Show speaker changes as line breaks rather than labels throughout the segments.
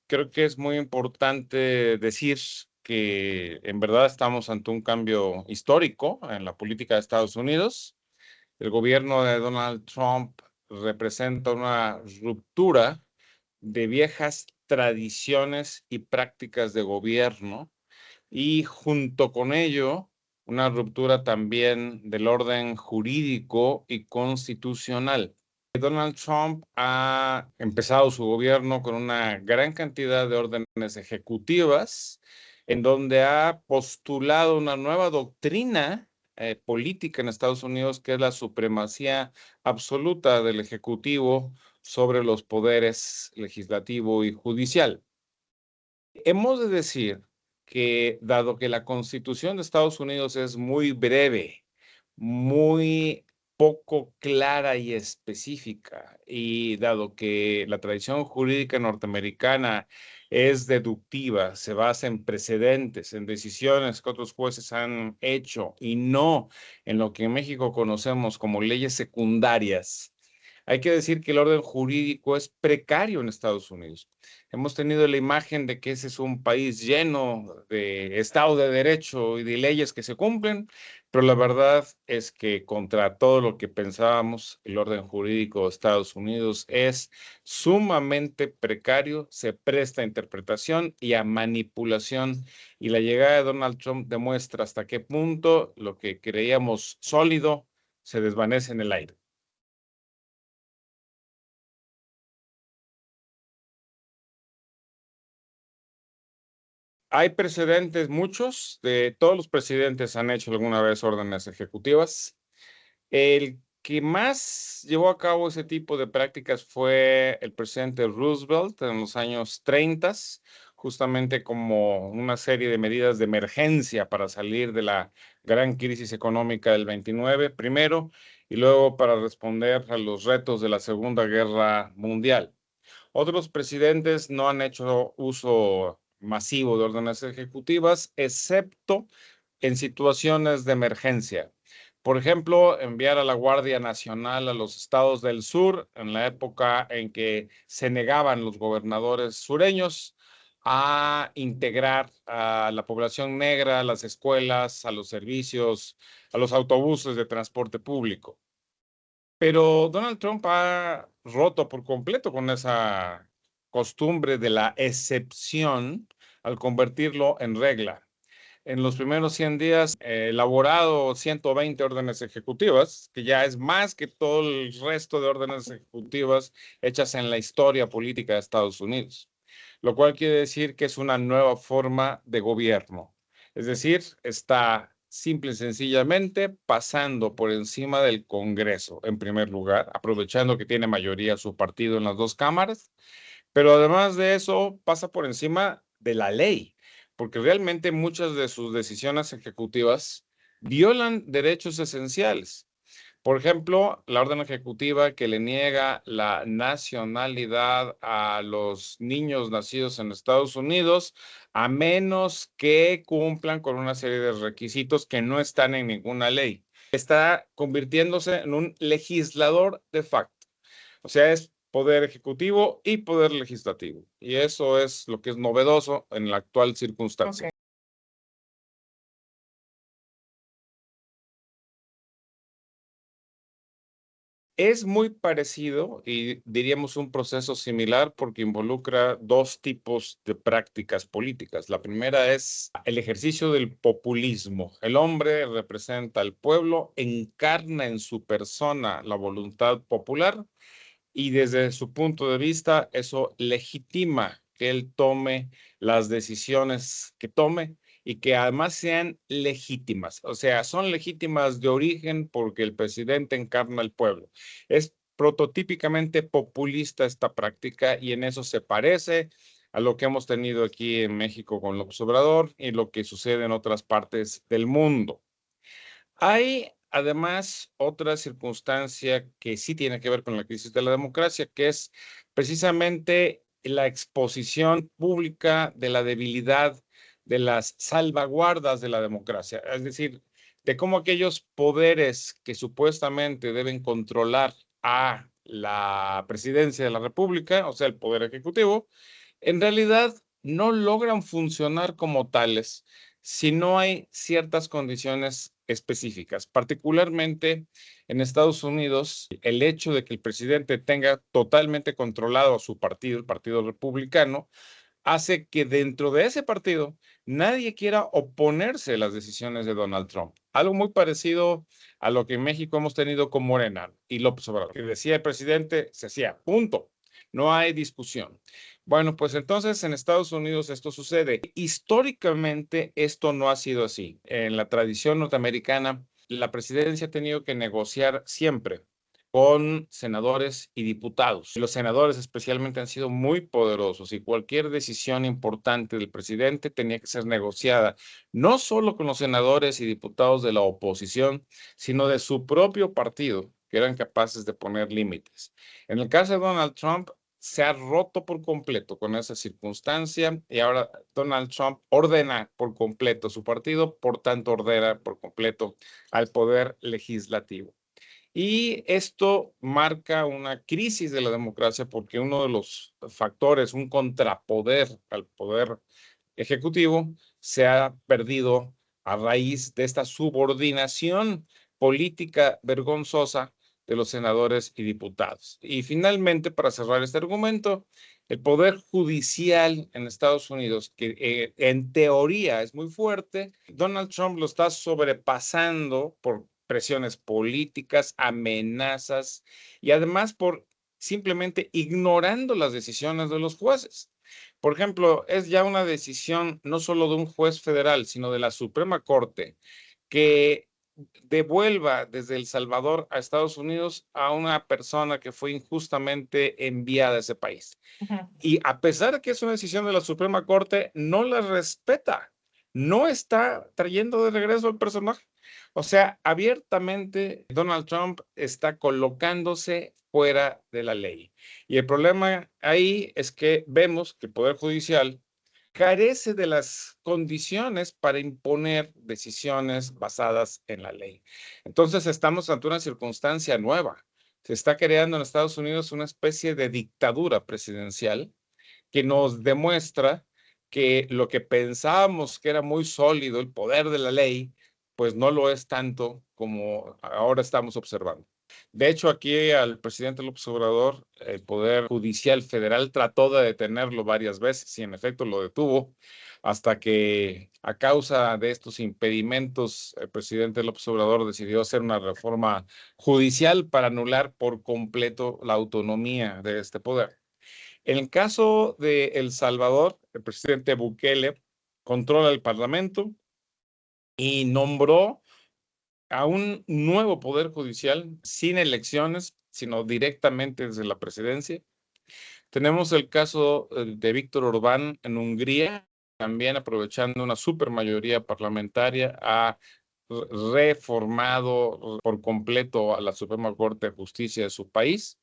Creo que es muy importante decir que en verdad estamos ante un cambio histórico en la política de Estados Unidos. El gobierno de Donald Trump representa una ruptura de viejas tradiciones y prácticas de gobierno y junto con ello una ruptura también del orden jurídico y constitucional. Donald Trump ha empezado su gobierno con una gran cantidad de órdenes ejecutivas, en donde ha postulado una nueva doctrina política en Estados Unidos, que es la supremacía absoluta del Ejecutivo sobre los poderes legislativo y judicial. Hemos de decir que, dado que la Constitución de Estados Unidos es muy breve, muy poco clara y específica, y dado que la tradición jurídica norteamericana es deductiva, se basa en precedentes, en decisiones que otros jueces han hecho y no en lo que en México conocemos como leyes secundarias. Hay que decir que el orden jurídico es precario en Estados Unidos. Hemos tenido la imagen de que ese es un país lleno de Estado de Derecho y de leyes que se cumplen, pero la verdad es que contra todo lo que pensábamos, el orden jurídico de Estados Unidos es sumamente precario, se presta a interpretación y a manipulación, y la llegada de Donald Trump demuestra hasta qué punto lo que creíamos sólido se desvanece en el aire. Hay precedentes muchos, de todos los presidentes han hecho alguna vez órdenes ejecutivas. El que más llevó a cabo ese tipo de prácticas fue el presidente Roosevelt en los años 30, justamente como una serie de medidas de emergencia para salir de la gran crisis económica del 29 primero, y luego para responder a los retos de la Segunda Guerra Mundial. Otros presidentes no han hecho uso masivo de órdenes ejecutivas, excepto en situaciones de emergencia. Por ejemplo, enviar a la Guardia Nacional a los estados del sur en la época en que se negaban los gobernadores sureños a integrar a la población negra a las escuelas, a los servicios, a los autobuses de transporte público. Pero Donald Trump ha roto por completo con esa costumbre de la excepción al convertirlo en regla. En los primeros 100 días he elaborado 120 órdenes ejecutivas, que ya es más que todo el resto de órdenes ejecutivas hechas en la historia política de Estados Unidos, lo cual quiere decir que es una nueva forma de gobierno. Es decir, está simple y sencillamente pasando por encima del Congreso, en primer lugar, aprovechando que tiene mayoría su partido en las dos cámaras, pero además de eso pasa por encima de la ley, porque realmente muchas de sus decisiones ejecutivas violan derechos esenciales. Por ejemplo, la orden ejecutiva que le niega la nacionalidad a los niños nacidos en Estados Unidos, a menos que cumplan con una serie de requisitos que no están en ninguna ley. Está convirtiéndose en un legislador de facto. O sea, es poder ejecutivo y poder legislativo. Y eso es lo que es novedoso en la actual circunstancia. Es muy parecido y diríamos un proceso similar porque involucra dos tipos de prácticas políticas. La primera es el ejercicio del populismo. El hombre representa al pueblo, encarna en su persona la voluntad popular y desde su punto de vista eso legitima que él tome las decisiones que tome y que además sean legítimas. O sea, son legítimas de origen porque el presidente encarna al pueblo. Es prototípicamente populista esta práctica y en eso se parece a lo que hemos tenido aquí en México con López Obrador y lo que sucede en otras partes del mundo. Hay además otra circunstancia que sí tiene que ver con la crisis de la democracia, que es precisamente la exposición pública de la debilidad de las salvaguardas de la democracia, es decir, de cómo aquellos poderes que supuestamente deben controlar a la presidencia de la República, o sea, el poder ejecutivo, En realidad, no logran funcionar como tales si no hay ciertas condiciones específicas. Particularmente en Estados Unidos, el hecho de que el presidente tenga totalmente controlado a su partido, el Partido Republicano, hace que dentro de ese partido nadie quiera oponerse a las decisiones de Donald Trump. Algo muy parecido a lo que en México hemos tenido con Morena y López Obrador. Que decía el presidente, se hacía, punto. No hay discusión. Bueno, pues entonces en Estados Unidos esto sucede. Históricamente esto no ha sido así. En la tradición norteamericana, la presidencia ha tenido que negociar siempre con senadores y diputados. Los senadores especialmente han sido muy poderosos y cualquier decisión importante del presidente tenía que ser negociada no solo con los senadores y diputados de la oposición, sino de su propio partido, que eran capaces de poner límites. En el caso de Donald Trump, se ha roto por completo con esa circunstancia y ahora Donald Trump ordena por completo su partido, por tanto ordena por completo al poder legislativo. Y esto marca una crisis de la democracia porque uno de los factores, un contrapoder al poder ejecutivo, se ha perdido a raíz de esta subordinación política vergonzosa de los senadores y diputados. Y finalmente, para cerrar este argumento, el poder judicial en Estados Unidos, que en teoría es muy fuerte, Donald Trump lo está sobrepasando por presiones políticas, amenazas y además por simplemente ignorando las decisiones de los jueces. Por ejemplo, es ya una decisión no solo de un juez federal, sino de la Suprema Corte, que devuelva desde El Salvador a Estados Unidos a una persona que fue injustamente enviada a ese país. Y a pesar de que es una decisión de la Suprema Corte, no la respeta. No está trayendo de regreso al personaje. O sea, abiertamente Donald Trump está colocándose fuera de la ley. Y el problema ahí es que vemos que el Poder Judicial carece de las condiciones para imponer decisiones basadas en la ley. Entonces estamos ante una circunstancia nueva. Se está creando en Estados Unidos una especie de dictadura presidencial que nos demuestra que lo que pensábamos que era muy sólido, el poder de la ley, pues no lo es tanto como ahora estamos observando. De hecho, aquí al presidente López Obrador, el Poder Judicial Federal trató de detenerlo varias veces y en efecto lo detuvo hasta que a causa de estos impedimentos, el presidente López Obrador decidió hacer una reforma judicial para anular por completo la autonomía de este poder. En el caso de El Salvador, el presidente Bukele controla el Parlamento y nombró a un nuevo poder judicial sin elecciones, sino directamente desde la presidencia. Tenemos el caso de Víctor Orbán en Hungría, también aprovechando una supermayoría parlamentaria, ha reformado por completo a la Suprema Corte de Justicia de su país.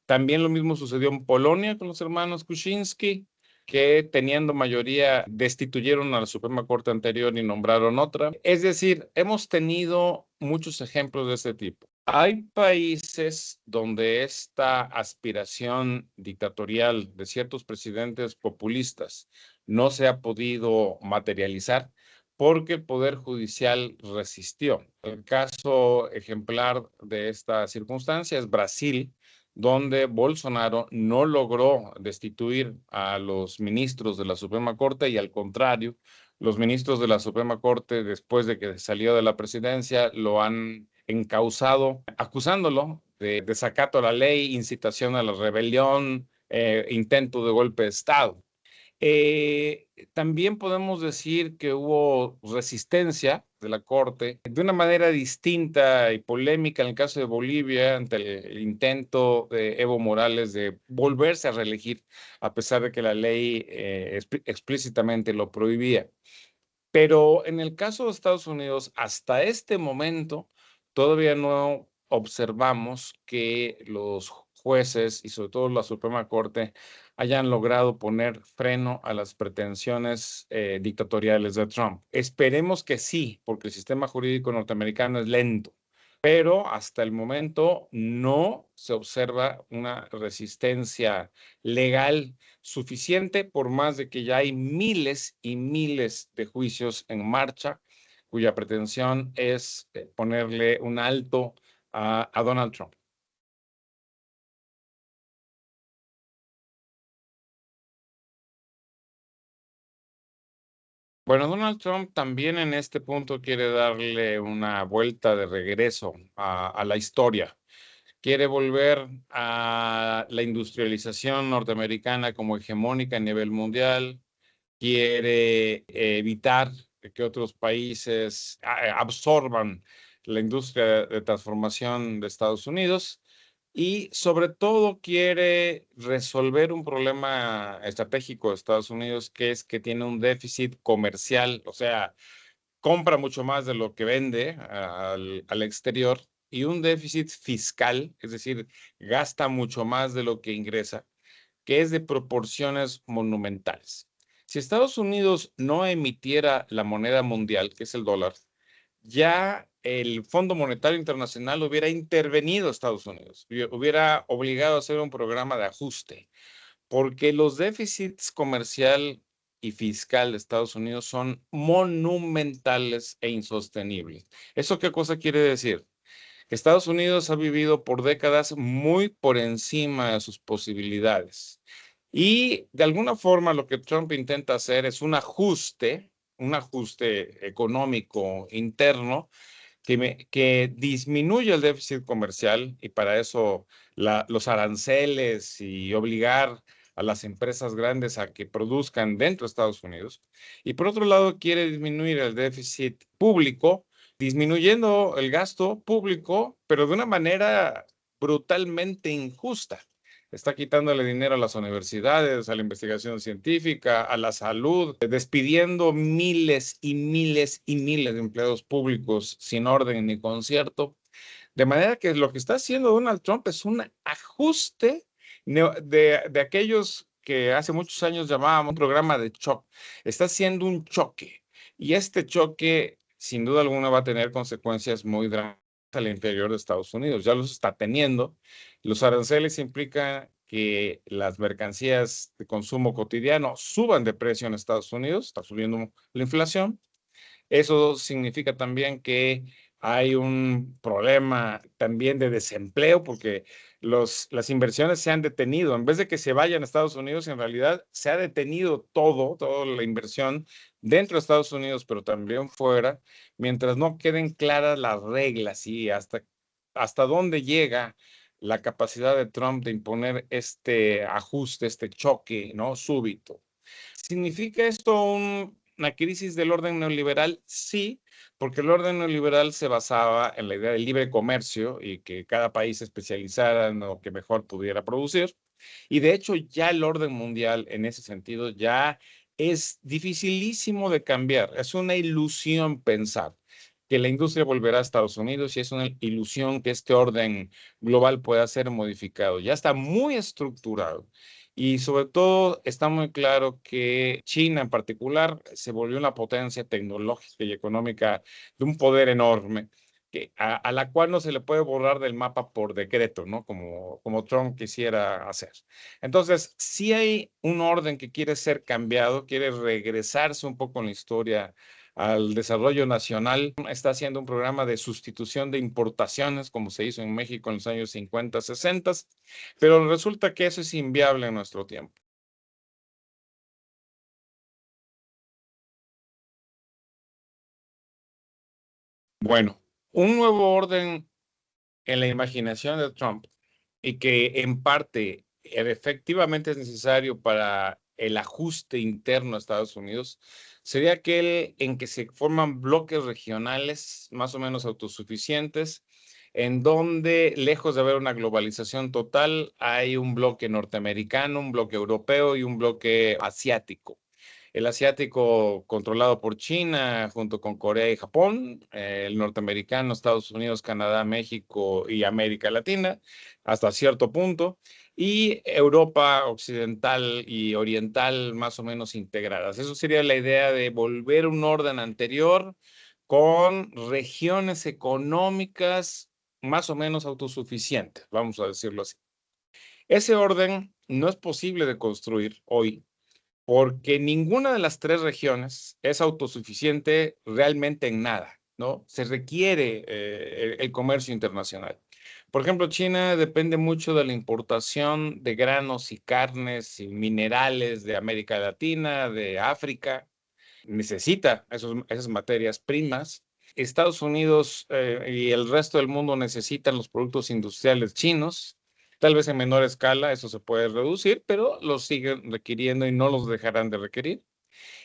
También lo mismo sucedió en Polonia con los hermanos Kuczynski, que teniendo mayoría destituyeron a la Suprema Corte anterior y nombraron otra. Es decir, hemos tenido muchos ejemplos de este tipo. Hay países donde esta aspiración dictatorial de ciertos presidentes populistas no se ha podido materializar porque el Poder Judicial resistió. El caso ejemplar de esta circunstancia es Brasil, donde Bolsonaro no logró destituir a los ministros de la Suprema Corte y al contrario, los ministros de la Suprema Corte, después de que salió de la presidencia, lo han encausado, acusándolo de desacato a la ley, incitación a la rebelión, intento de golpe de Estado. También podemos decir que hubo resistencia de la Corte de una manera distinta y polémica en el caso de Bolivia ante el intento de Evo Morales de volverse a reelegir a pesar de que la ley explícitamente lo prohibía. Pero en el caso de Estados Unidos, hasta este momento, todavía no observamos que los jueces y sobre todo la Suprema Corte hayan logrado poner freno a las pretensiones dictatoriales de Trump. Esperemos que sí, porque el sistema jurídico norteamericano es lento, pero hasta el momento no se observa una resistencia legal suficiente, por más de que ya hay miles y miles de juicios en marcha, cuya pretensión es ponerle un alto a Donald Trump. Bueno, Donald Trump también en este punto quiere darle una vuelta de regreso a la historia. Quiere volver a la industrialización norteamericana como hegemónica a nivel mundial, quiere evitar que otros países absorban la industria de transformación de Estados Unidos y sobre todo quiere resolver un problema estratégico de Estados Unidos, que es que tiene un déficit comercial, o sea, compra mucho más de lo que vende al exterior, y un déficit fiscal, es decir, gasta mucho más de lo que ingresa, que es de proporciones monumentales. Si Estados Unidos no emitiera la moneda mundial, que es el dólar, ya el Fondo Monetario Internacional hubiera intervenido a Estados Unidos, hubiera obligado a hacer un programa de ajuste, porque los déficits comercial y fiscal de Estados Unidos son monumentales e insostenibles. ¿Eso qué cosa quiere decir? Que Estados Unidos ha vivido por décadas muy por encima de sus posibilidades. Y de alguna forma lo que Trump intenta hacer es un ajuste económico interno que disminuya el déficit comercial, y para eso los aranceles y obligar a las empresas grandes a que produzcan dentro de Estados Unidos. Y por otro lado, quiere disminuir el déficit público, disminuyendo el gasto público, pero de una manera brutalmente injusta. Está quitándole dinero a las universidades, a la investigación científica, a la salud, despidiendo miles y miles y miles de empleados públicos sin orden ni concierto. De manera que lo que está haciendo Donald Trump es un ajuste de aquellos que hace muchos años llamábamos un programa de choque. Está haciendo un choque, y este choque sin duda alguna va a tener consecuencias muy dramáticas al interior de Estados Unidos. Ya los está teniendo. Los aranceles implican que las mercancías de consumo cotidiano suban de precio en Estados Unidos, está subiendo la inflación. Eso significa también que hay un problema también de desempleo, porque las inversiones se han detenido. En vez de que se vayan a Estados Unidos, en realidad se ha detenido toda la inversión dentro de Estados Unidos, pero también fuera, mientras no queden claras las reglas y hasta dónde llega la capacidad de Trump de imponer este ajuste, este choque, ¿no?, súbito. ¿Significa esto una crisis del orden neoliberal? Sí, porque el orden neoliberal se basaba en la idea del libre comercio y que cada país se especializara en lo que mejor pudiera producir. Y de hecho ya el orden mundial en ese sentido ya es dificilísimo de cambiar. Es una ilusión pensar que la industria volverá a Estados Unidos, y es una ilusión que este orden global pueda ser modificado. Ya está muy estructurado. Y sobre todo está muy claro que China en particular se volvió una potencia tecnológica y económica de un poder enorme, a la cual no se le puede borrar del mapa por decreto, ¿no? Como Trump quisiera hacer. Entonces, si hay un orden que quiere ser cambiado, quiere regresarse un poco en la historia al desarrollo nacional. Está haciendo un programa de sustitución de importaciones, como se hizo en México en los años 50, 60, pero resulta que eso es inviable en nuestro tiempo. Bueno, un nuevo orden en la imaginación de Trump, y que en parte efectivamente es necesario para el ajuste interno a Estados Unidos, sería aquel en que se forman bloques regionales más o menos autosuficientes, en donde, lejos de haber una globalización total, hay un bloque norteamericano, un bloque europeo y un bloque asiático. El asiático controlado por China junto con Corea y Japón, el norteamericano, Estados Unidos, Canadá, México y América Latina, hasta cierto punto, y Europa occidental y oriental más o menos integradas. Eso sería la idea de volver a un orden anterior con regiones económicas más o menos autosuficiente, vamos a decirlo así. Ese orden no es posible de construir hoy porque ninguna de las tres regiones es autosuficiente realmente en nada, ¿no? Se requiere el comercio internacional. Por ejemplo, China depende mucho de la importación de granos y carnes y minerales de América Latina, de África. Necesita esas materias primas. Estados Unidos y el resto del mundo necesitan los productos industriales chinos. Tal vez en menor escala eso se puede reducir, pero los siguen requiriendo y no los dejarán de requerir.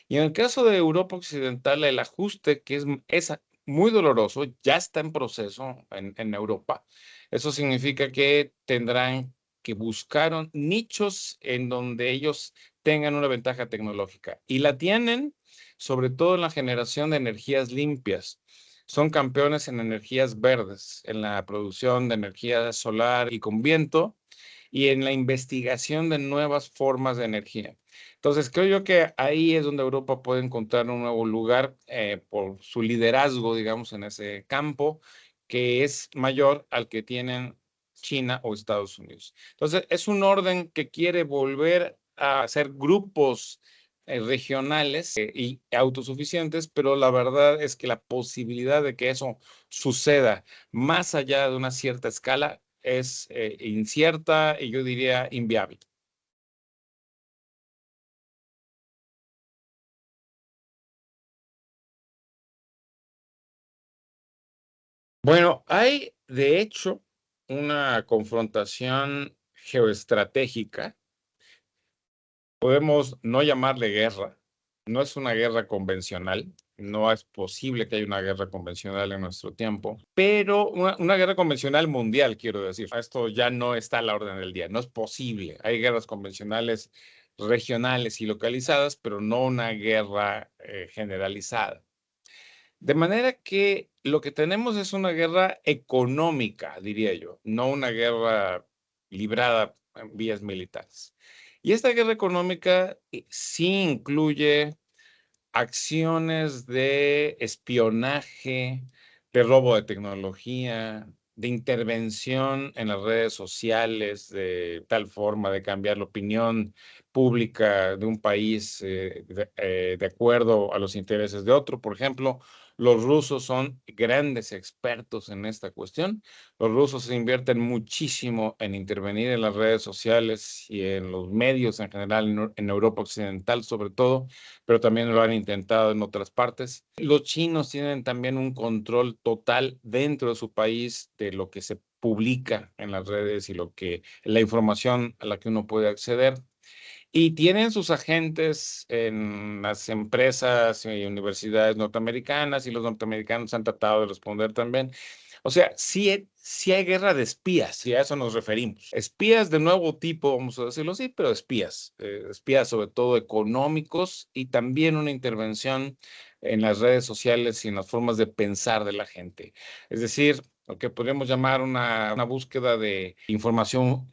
Y en el caso de Europa Occidental, el ajuste, que es muy doloroso, ya está en proceso en Europa. Eso significa que tendrán que buscar nichos en donde ellos tengan una ventaja tecnológica. Y la tienen, sobre todo en la generación de energías limpias. Son campeones en energías verdes, en la producción de energía solar y con viento, y en la investigación de nuevas formas de energía. Entonces, creo yo que ahí es donde Europa puede encontrar un nuevo lugar por su liderazgo, digamos, en ese campo, que es mayor al que tienen China o Estados Unidos. Entonces, es un orden que quiere volver a ser grupos regionales y autosuficientes, pero la verdad es que la posibilidad de que eso suceda más allá de una cierta escala es incierta y yo diría inviable. Bueno, hay de hecho una confrontación geoestratégica. Podemos no llamarle guerra, no es una guerra convencional, no es posible que haya una guerra convencional en nuestro tiempo, pero una guerra convencional mundial, quiero decir. Esto ya no está a la orden del día, no es posible. Hay guerras convencionales regionales y localizadas, pero no una guerra generalizada. De manera que lo que tenemos es una guerra económica, diría yo, no una guerra librada en vías militares. Y esta guerra económica sí incluye acciones de espionaje, de robo de tecnología, de intervención en las redes sociales, de tal forma de cambiar la opinión pública de un país de acuerdo a los intereses de otro. Por ejemplo, los rusos son grandes expertos en esta cuestión. Los rusos se invierten muchísimo en intervenir en las redes sociales y en los medios en general, en Europa Occidental sobre todo, pero también lo han intentado en otras partes. Los chinos tienen también un control total dentro de su país de lo que se publica en las redes y la información a la que uno puede acceder. Y tienen sus agentes en las empresas y universidades norteamericanas y los norteamericanos han tratado de responder también. O sea, sí hay guerra de espías, y a eso nos referimos. Espías de nuevo tipo, vamos a decirlo así, pero espías. Espías sobre todo económicos y también una intervención en las redes sociales y en las formas de pensar de la gente. Es decir, lo que podríamos llamar una búsqueda de información,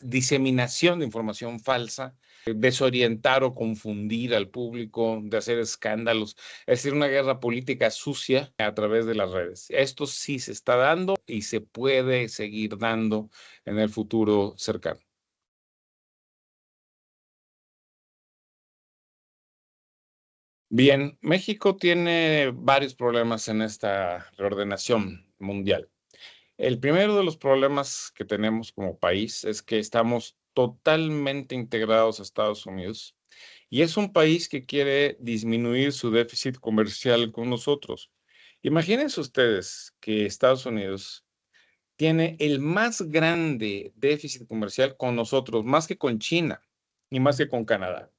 diseminación de información falsa, desorientar o confundir al público, de hacer escándalos, es decir, una guerra política sucia a través de las redes. Esto sí se está dando y se puede seguir dando en el futuro cercano. Bien, México tiene varios problemas en esta reordenación mundial. El primero de los problemas que tenemos como país es que estamos totalmente integrados a Estados Unidos y es un país que quiere disminuir su déficit comercial con nosotros. Imagínense ustedes que Estados Unidos tiene el más grande déficit comercial con nosotros, más que con China y más que con Canadá.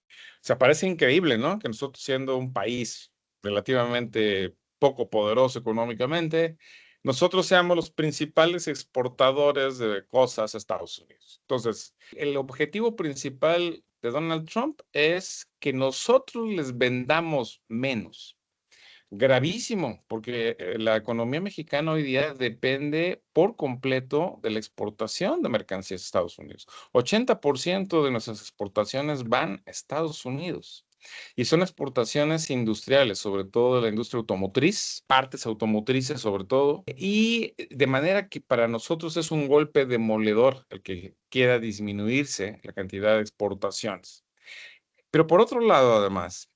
O sea, parece increíble, ¿no? Que nosotros siendo un país relativamente poco poderoso económicamente, nosotros seamos los principales exportadores de cosas a Estados Unidos. Entonces, el objetivo principal de Donald Trump es que nosotros les vendamos menos. Gravísimo, porque la economía mexicana hoy día depende por completo de la exportación de mercancías a Estados Unidos. 80% de nuestras exportaciones van a Estados Unidos. y son exportaciones industriales, sobre todo de la industria automotriz, partes automotrices sobre todo, y de manera que para nosotros es un golpe demoledor el que quiera disminuirse la cantidad de exportaciones. Pero por otro lado, además,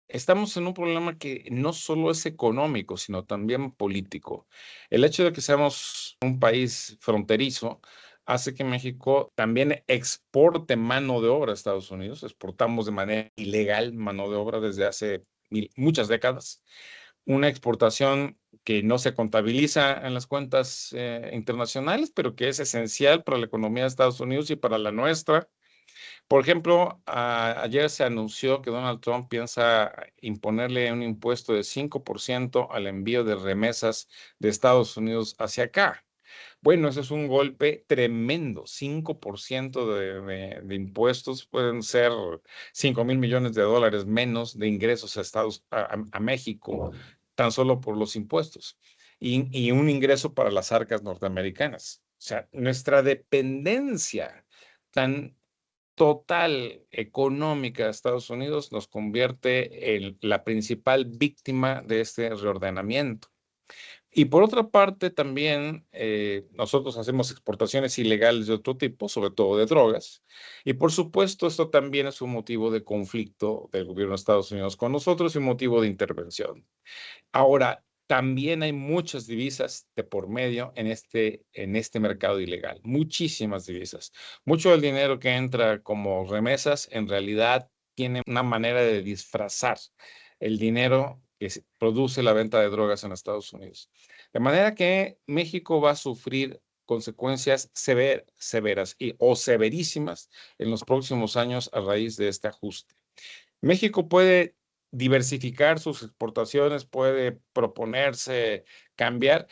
estamos en un problema que no solo es económico, sino también político. El hecho de que seamos un país fronterizo hace que México también exporte mano de obra a Estados Unidos. Exportamos de manera ilegal mano de obra desde hace muchas décadas. Una exportación que no se contabiliza en las cuentas internacionales, pero que es esencial para la economía de Estados Unidos y para la nuestra. Por ejemplo, ayer se anunció que Donald Trump piensa imponerle un impuesto de 5% al envío de remesas de Estados Unidos hacia acá. Bueno, eso es un golpe tremendo. 5% de impuestos pueden ser 5,000 millones de dólares menos de ingresos a México, tan solo por los impuestos. Y un ingreso para las arcas norteamericanas. O sea, nuestra dependencia tan total económica de Estados Unidos nos convierte en la principal víctima de este reordenamiento. Y por otra parte, también nosotros hacemos exportaciones ilegales de otro tipo, sobre todo de drogas. Y por supuesto, esto también es un motivo de conflicto del gobierno de Estados Unidos con nosotros y un motivo de intervención. Ahora, también hay muchas divisas de por medio en este mercado ilegal, muchísimas divisas. Mucho del dinero que entra como remesas en realidad tiene una manera de disfrazar el dinero que se produce la venta de drogas en Estados Unidos. De manera que México va a sufrir consecuencias severas o severísimas en los próximos años a raíz de este ajuste. México puede diversificar sus exportaciones, puede proponerse cambiar.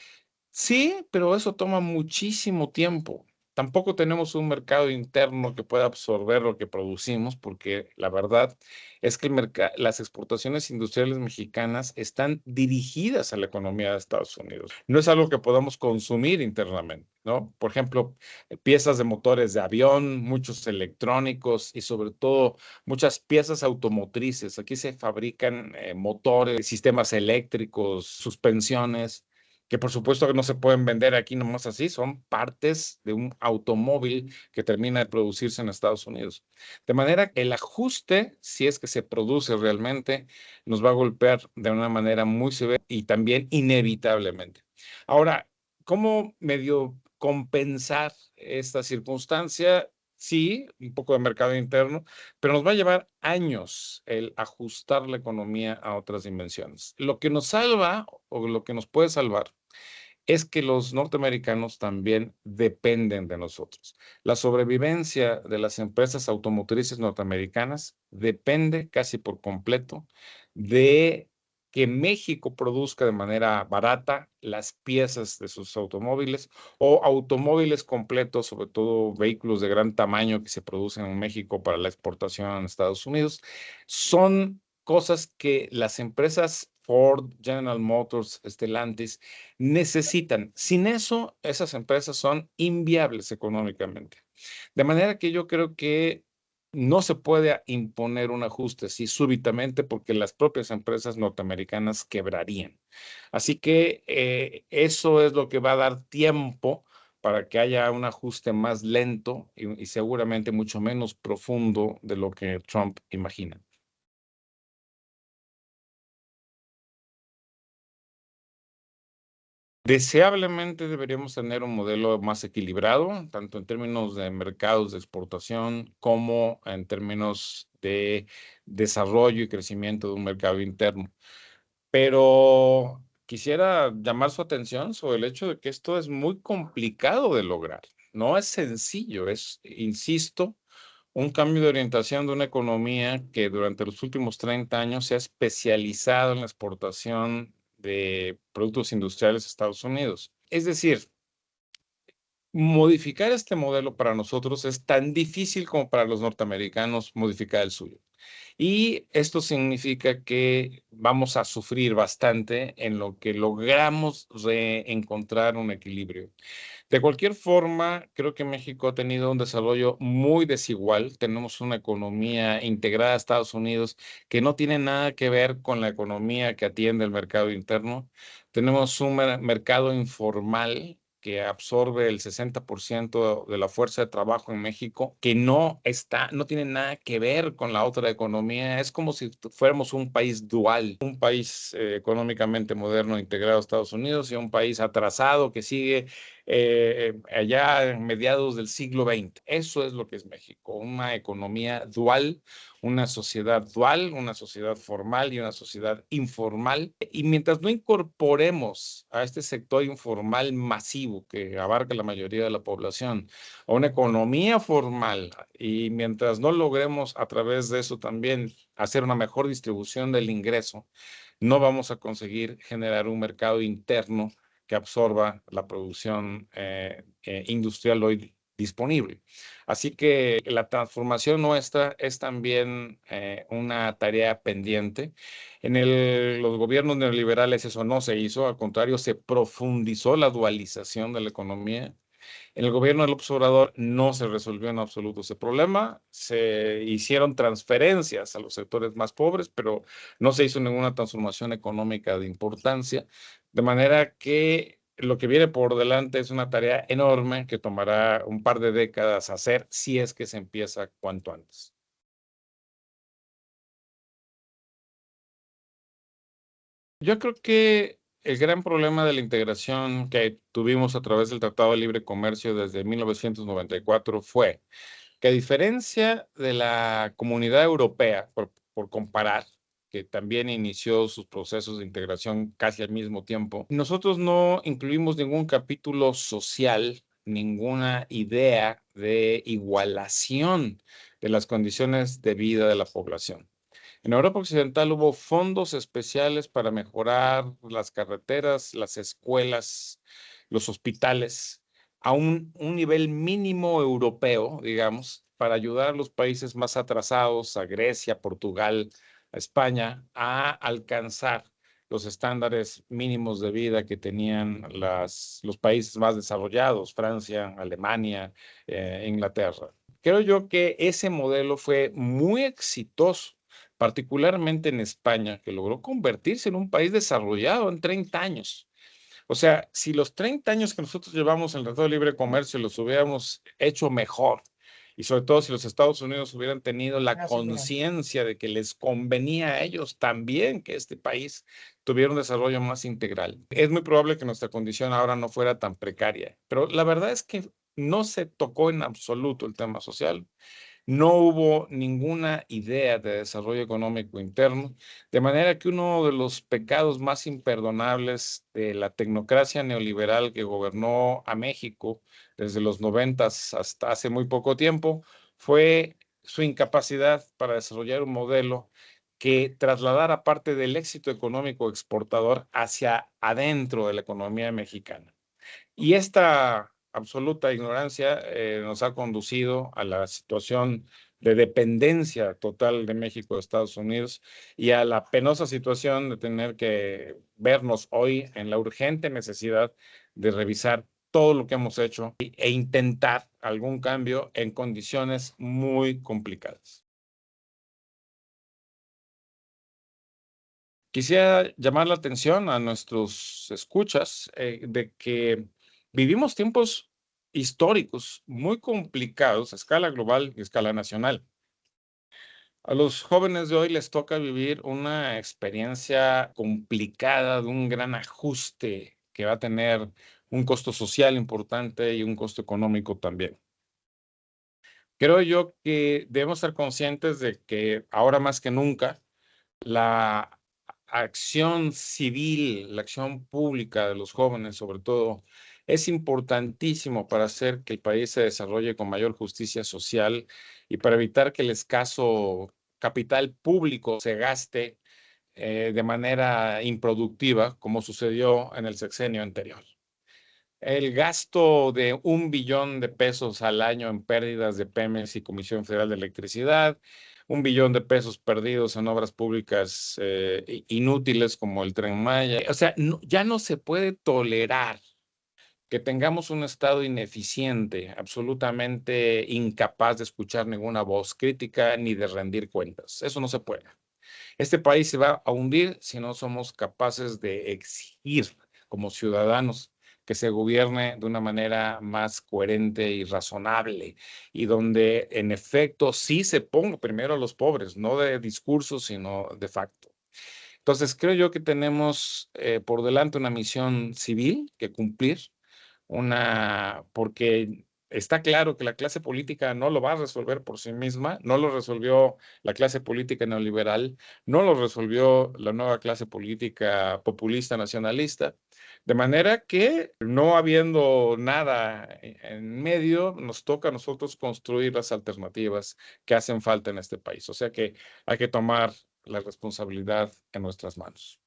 Sí, pero eso toma muchísimo tiempo. Tampoco tenemos un mercado interno que pueda absorber lo que producimos, porque la verdad es que las exportaciones industriales mexicanas están dirigidas a la economía de Estados Unidos. No es algo que podamos consumir internamente, ¿no? Por ejemplo, piezas de motores de avión, muchos electrónicos y sobre todo muchas piezas automotrices. Aquí se fabrican motores, sistemas eléctricos, suspensiones que por supuesto que no se pueden vender aquí nomás así, son partes de un automóvil que termina de producirse en Estados Unidos. De manera que el ajuste, si es que se produce realmente, nos va a golpear de una manera muy severa y también inevitablemente. Ahora, ¿cómo medio compensar esta circunstancia? Sí, un poco de mercado interno, pero nos va a llevar años el ajustar la economía a otras dimensiones. Lo que nos salva o lo que nos puede salvar es que los norteamericanos también dependen de nosotros. La sobrevivencia de las empresas automotrices norteamericanas depende casi por completo de que México produzca de manera barata las piezas de sus automóviles o automóviles completos, sobre todo vehículos de gran tamaño que se producen en México para la exportación a Estados Unidos. Son cosas que las empresas Ford, General Motors, Stellantis necesitan. Sin eso, esas empresas son inviables económicamente. De manera que yo creo que no se puede imponer un ajuste así súbitamente porque las propias empresas norteamericanas quebrarían. Así que eso es lo que va a dar tiempo para que haya un ajuste más lento y seguramente mucho menos profundo de lo que Trump imagina. Deseablemente deberíamos tener un modelo más equilibrado, tanto en términos de mercados de exportación como en términos de desarrollo y crecimiento de un mercado interno. Pero quisiera llamar su atención sobre el hecho de que esto es muy complicado de lograr. No es sencillo, es, insisto, un cambio de orientación de una economía que durante los últimos 30 años se ha especializado en la exportación de productos industriales a Estados Unidos. Es decir, modificar este modelo para nosotros es tan difícil como para los norteamericanos modificar el suyo. Y esto significa que vamos a sufrir bastante en lo que logramos reencontrar un equilibrio. De cualquier forma, creo que México ha tenido un desarrollo muy desigual. Tenemos una economía integrada a Estados Unidos que no tiene nada que ver con la economía que atiende el mercado interno. Tenemos un mercado informal que absorbe el 60% de la fuerza de trabajo en México, que no tiene nada que ver con la otra economía. Es como si fuéramos un país dual, un país económicamente moderno integrado a Estados Unidos y un país atrasado que sigue allá en mediados del siglo XX. Eso es lo que es México, una economía dual, una sociedad formal y una sociedad informal. Y mientras no incorporemos a este sector informal masivo que abarca la mayoría de la población, a una economía formal, y mientras no logremos a través de eso también hacer una mejor distribución del ingreso, no vamos a conseguir generar un mercado interno que absorba la producción industrial hoy disponible. Así que la transformación nuestra es también una tarea pendiente. Los gobiernos neoliberales eso no se hizo, al contrario, se profundizó la dualización de la economía. En el gobierno del López Obrador no se resolvió en absoluto ese problema. Se hicieron transferencias a los sectores más pobres, pero no se hizo ninguna transformación económica de importancia. De manera que lo que viene por delante es una tarea enorme que tomará un par de décadas hacer si es que se empieza cuanto antes. Yo creo que el gran problema de la integración que tuvimos a través del Tratado de Libre Comercio desde 1994 fue que, a diferencia de la Comunidad Europea, por comparar, que también inició sus procesos de integración casi al mismo tiempo, nosotros no incluimos ningún capítulo social, ninguna idea de igualación de las condiciones de vida de la población. En Europa Occidental hubo fondos especiales para mejorar las carreteras, las escuelas, los hospitales, a un nivel mínimo europeo, digamos, para ayudar a los países más atrasados, a Grecia, Portugal, a España, a alcanzar los estándares mínimos de vida que tenían los países más desarrollados, Francia, Alemania, Inglaterra. Creo yo que ese modelo fue muy exitoso, particularmente en España, que logró convertirse en un país desarrollado en 30 años. O sea, si los 30 años que nosotros llevamos en el Tratado de Libre Comercio los hubiéramos hecho mejor, y sobre todo si los Estados Unidos hubieran tenido la conciencia de que les convenía a ellos también que este país tuviera un desarrollo más integral, es muy probable que nuestra condición ahora no fuera tan precaria. Pero la verdad es que no se tocó en absoluto el tema social. No hubo ninguna idea de desarrollo económico interno, de manera que uno de los pecados más imperdonables de la tecnocracia neoliberal que gobernó a México desde los 90 hasta hace muy poco tiempo fue su incapacidad para desarrollar un modelo que trasladara parte del éxito económico exportador hacia adentro de la economía mexicana. Y esta absoluta ignorancia nos ha conducido a la situación de dependencia total de México de Estados Unidos y a la penosa situación de tener que vernos hoy en la urgente necesidad de revisar todo lo que hemos hecho e intentar algún cambio en condiciones muy complicadas. Quisiera llamar la atención a nuestros escuchas de que vivimos tiempos históricos muy complicados a escala global y a escala nacional. A los jóvenes de hoy les toca vivir una experiencia complicada de un gran ajuste que va a tener un costo social importante y un costo económico también. Creo yo que debemos ser conscientes de que ahora más que nunca la acción civil, la acción pública de los jóvenes, sobre todo, es importantísimo para hacer que el país se desarrolle con mayor justicia social y para evitar que el escaso capital público se gaste de manera improductiva, como sucedió en el sexenio anterior. El gasto de 1 billón de pesos al año en pérdidas de Pemex y Comisión Federal de Electricidad, 1 billón de pesos perdidos en obras públicas inútiles como el Tren Maya. O sea, ya no se puede tolerar que tengamos un Estado ineficiente, absolutamente incapaz de escuchar ninguna voz crítica ni de rendir cuentas. Eso no se puede. Este país se va a hundir si no somos capaces de exigir como ciudadanos que se gobierne de una manera más coherente y razonable, y donde en efecto sí se ponga primero a los pobres, no de discurso, sino de facto. Entonces, creo yo que tenemos por delante una misión civil que cumplir, porque está claro que la clase política no lo va a resolver por sí misma, no lo resolvió la clase política neoliberal, no lo resolvió la nueva clase política populista nacionalista, de manera que no habiendo nada en medio, nos toca a nosotros construir las alternativas que hacen falta en este país. O sea que hay que tomar la responsabilidad en nuestras manos.